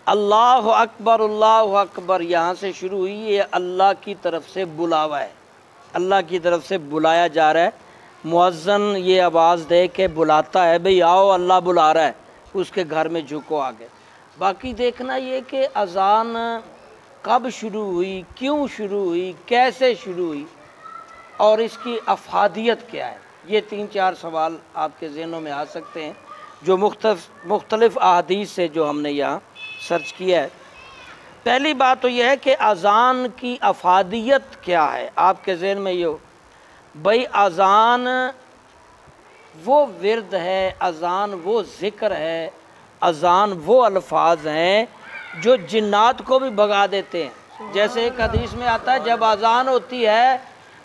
اللہ اکبر یہاں سے شروع ہوئی، یہ اللہ کی طرف سے بلاوا ہے، اللہ کی طرف سے بلایا جا رہا ہے۔ مؤذن یہ آواز دے کے بلاتا ہے، بھئی آؤ اللہ بلا رہا ہے، اس کے گھر میں جھکو آگے۔ باقی دیکھنا یہ کہ اذان کب شروع ہوئی، کیوں شروع ہوئی، کیسے شروع ہوئی اور اس کی افادیت کیا ہے، یہ 3-4 سوال آپ کے ذہنوں میں آ سکتے ہیں جو مختلف احادیث سے جو ہم نے یہاں سرچ کیا ہے۔ پہلی بات تو یہ ہے کہ اذان کی افادیت کیا ہے آپ کے ذہن میں یہ ہو، بھئی اذان وہ ورد ہے، اذان وہ ذکر ہے، اذان وہ الفاظ ہیں جو جنات کو بھی بھگا دیتے ہیں۔ جیسے ایک حدیث میں آتا ہے جب اذان ہوتی ہے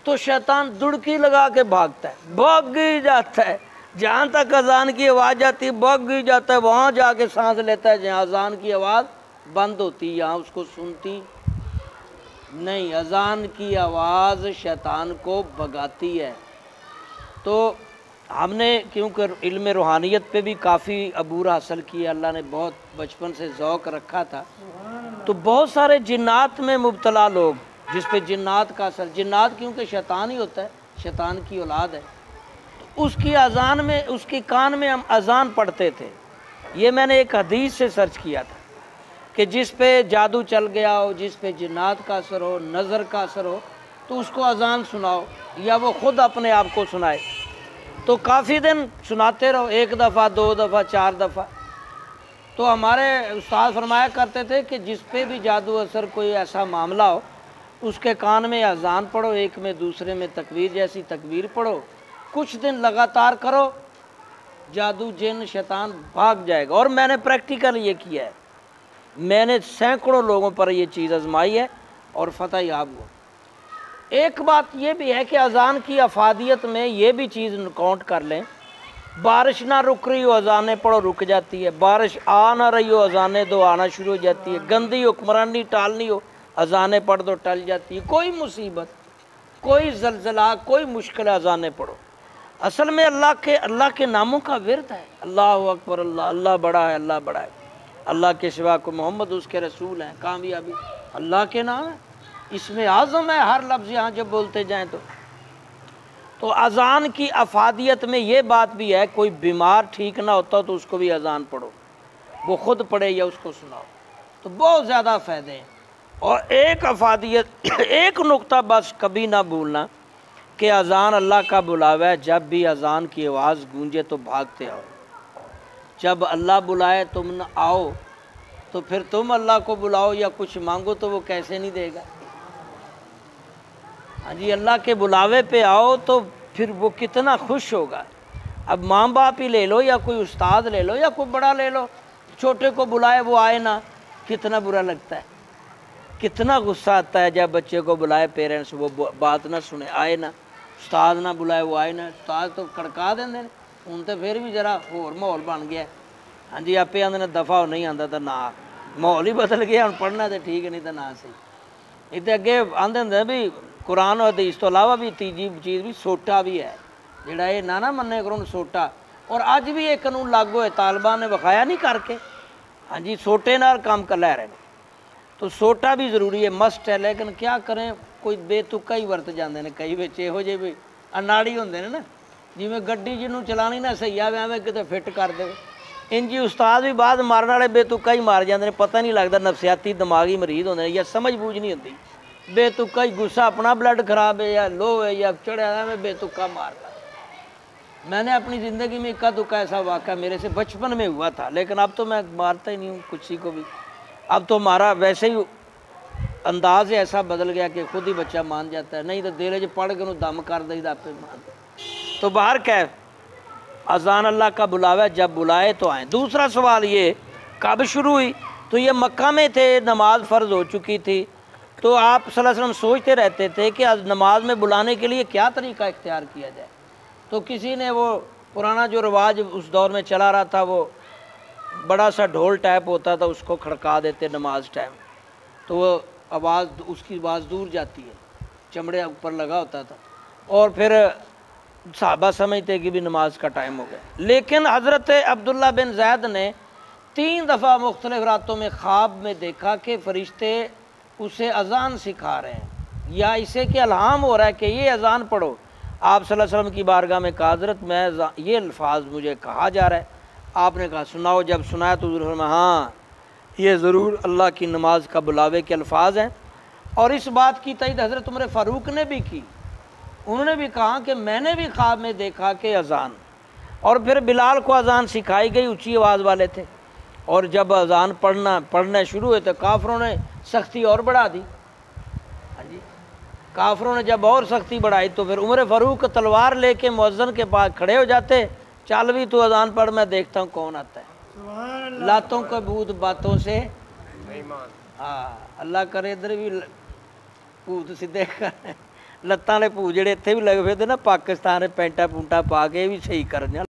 تو شیطان دڑکی لگا کے بھاگتا ہے، بھاگ ہی جاتا ہے، جہاں تک اذان کی آواز جاتی ہے بھاگ ہی جاتا ہے، وہاں جا کے سانس لیتا ہے جہاں اذان کی آواز بند ہوتی، یہاں اس کو سنتی نہیں۔ اذان کی آواز شیطان کو بھگاتی ہے۔ تو ہم نے کیونکہ علم روحانیت پہ بھی کافی عبور حاصل کیا، اللہ نے بہت بچپن سے ذوق رکھا تھا، تو بہت سارے جنات میں مبتلا لوگ جس پہ جنات کا اثر، جنات کیونکہ شیطان ہی ہوتا ہے، شیطان کی اولاد ہے، تو اس کی اذان میں، اس کی کان میں ہم اذان پڑھتے تھے۔ یہ میں نے ایک حدیث سے سرچ کیا تھا کہ جس پہ جادو چل گیا ہو، جس پہ جنات کا اثر ہو، نظر کا اثر ہو، تو اس کو اذان سناؤ یا وہ خود اپنے آپ کو سنائے، تو کافی دن سناتے رہو، 1 دفعہ 2 دفعہ 4 دفعہ۔ تو ہمارے استاد فرمایا کرتے تھے کہ جس پہ بھی جادو اثر کوئی ایسا معاملہ ہو، اس کے کان میں اذان پڑھو، ایک میں دوسرے میں تکبیر جیسی تکبیر پڑھو، کچھ دن لگاتار کرو، جادو جن شیطان بھاگ جائے گا۔ اور میں نے پریکٹیکل یہ کیا ہے، میں نے سینکڑوں لوگوں پر یہ چیز آزمائی ہے اور فتح یاب ہوا۔ ایک بات یہ بھی ہے کہ اذان کی افادیت میں یہ بھی چیز کاؤنٹ کر لیں، بارش نہ رک رہی ہو اذانیں پڑھو رک جاتی ہے، بارش آ نہ رہی ہو اذانیں دو آنا شروع ہو جاتی ہے، گندی حکمرانی ٹالنی ہو اذانیں پڑھ دو ٹل جاتی ہے، کوئی مصیبت، کوئی زلزلہ، کوئی مشکل اذانیں پڑھو۔ اصل میں اللہ کے ناموں کا ورد ہے، اللہ اکبر، اللہ بڑا ہے، اللہ بڑا ہے، اللہ کے سوا کو محمد اس کے رسول ہیں، کامیابی اللہ کے نام ہے، اس میں اعظم ہے ہر لفظ یہاں جب بولتے جائیں تو اذان کی افادیت میں یہ بات بھی ہے، کوئی بیمار ٹھیک نہ ہوتا تو اس کو بھی اذان پڑھو، وہ خود پڑھے یا اس کو سناؤ، تو بہت زیادہ فائدے ہیں۔ اور ایک افادیت، ایک نقطہ بس کبھی نہ بھولنا کہ اذان اللہ کا بلاوا ہے، جب بھی اذان کی آواز گونجے تو بھاگتے آؤ، جب اللہ بلائے تم نہ آؤ تو پھر تم اللہ کو بلاؤ یا کچھ مانگو تو وہ کیسے نہیں دے گا۔ ہاں جی، اللہ کے بلاوے پہ آؤ تو پھر وہ کتنا خوش ہوگا۔ اب ماں باپ ہی لے لو یا کوئی استاد لے لو یا کوئی بڑا لے لو، چھوٹے کو بلائے وہ آئے نہ، کتنا برا لگتا ہے، کتنا غصہ آتا ہے جب بچے کو بلائے پیرنٹس وہ بات نہ سنے، آئے نہ، استاد نہ بلائے وہ آئے نہ، استاد تو کڑکا دیں ہوں تو پھر بھی ذرا اور ماحول بن گیا ہے۔ ہاں جی، آپ آدھے نے دفعہ نہیں آتا تو نہ، ماحول ہی بدل گیا، ہوں پڑھنا تو ٹھیک نہیں تو نہ صحیح۔ یہ اگے آدھے ہوں بھی قرآن و حدیث تو علاوہ بھی تیجی چیز بھی سوٹا بھی ہے، جڑا یہ نہ منے کرو سوٹا، اور اج بھی یہ قانون لاگو ہے، طالبان نے بخایا نہیں کر کے، ہاں جی سوٹے نال کام کر لے رہے ہیں، تو سوٹا بھی ضروری ہے، مسٹ ہے، لیکن کیا کریں کوئی بے تکا ہی ورت جاندے ہیں، کئی بچ یہو جہے بھی اناڑی ہوندے نے نا، جویں گڈی جنوں چلانی نہ صحیح آوے ایویں کتے فٹ کر دے، انجی استاد بھی بعد مارن والے بے تکا ہی مار جاندے ہیں، پتہ نہیں لگتا نفسیاتی دماغی مریض ہوندے ہیں یا سمجھ بوجھ نہیں ہوندی، بے تکا ہی غصہ اپنا بلڈ خراب ہے یا لو ہے یا چڑھیا ہے، میں بے تکا مارتا۔ میں نے اپنی زندگی میں اکا دکا ایسا واقعہ میرے سے بچپن میں ہوا تھا، لیکن اب تو میں مارتا ہی نہیں ہوں کسی کو بھی، اب تو ہمارا ویسے ہی انداز ایسا بدل گیا کہ خود ہی بچہ مان جاتا ہے، نہیں تو دل وچ پڑھ کے انہوں دم کر دئی دا پہ مان۔ تو باہر کیف اذان اللہ کا بلاوا ہے، جب بلائے تو آئیں۔ دوسرا سوال یہ کب شروع ہوئی، تو یہ مکہ میں تھے، نماز فرض ہو چکی تھی، تو آپ صلی اللہ علیہ وسلم سوچتے رہتے تھے کہ نماز میں بلانے کے لیے کیا طریقہ اختیار کیا جائے، تو کسی نے وہ پرانا جو رواج اس دور میں چلا رہا تھا، وہ بڑا سا ڈھول ٹائپ ہوتا تھا، اس کو کھڑکا دیتے نماز ٹائم، تو وہ آواز، اس کی آواز دور جاتی ہے، چمڑے اوپر لگا ہوتا تھا، اور پھر صحابہ سمجھتے کہ بھی نماز کا ٹائم ہو گیا، لیکن حضرت عبداللہ بن زید نے 3 دفعہ مختلف راتوں میں خواب میں دیکھا کہ فرشتے اسے اذان سکھا رہے ہیں، یا اسے کہ الہام ہو رہا ہے کہ یہ اذان پڑھو۔ آپ صلی اللہ علیہ وسلم کی بارگاہ میں کہا حضرت میں یہ الفاظ مجھے کہا جا رہا ہے۔ آپ نے کہا سناؤ۔ جب سنایا تو حضور نے فرمایا ہاں یہ ضرور اللہ کی نماز کا بلاوے کے الفاظ ہیں۔ اور اس بات کی تائید حضرت عمر فاروق نے بھی کی، انہوں نے بھی کہا کہ میں نے بھی خواب میں دیکھا کہ اذان، اور پھر بلال کو اذان سکھائی گئی، اونچی آواز والے تھے، اور جب اذان پڑھنا شروع ہوئے تو کافروں نے سختی اور بڑھا دی۔ ہاں جی، کافروں نے جب اور سختی بڑھائی تو پھر عمر فاروق تلوار لے کے مؤذن کے پاس کھڑے ہو جاتے، چل بھی تو اذان پڑھ، میں دیکھتا ہوں کون آتا ہے۔ لاتوں کے بھوت باتوں سے ہاں، اللہ کرے ادھر بھی بھوت سیدھے کر، لتاں والے بھوت جڑے اتنے بھی لگے ہوئے تھے نا پاکستان پینٹا پونٹا پا کے بھی صحیح کرنے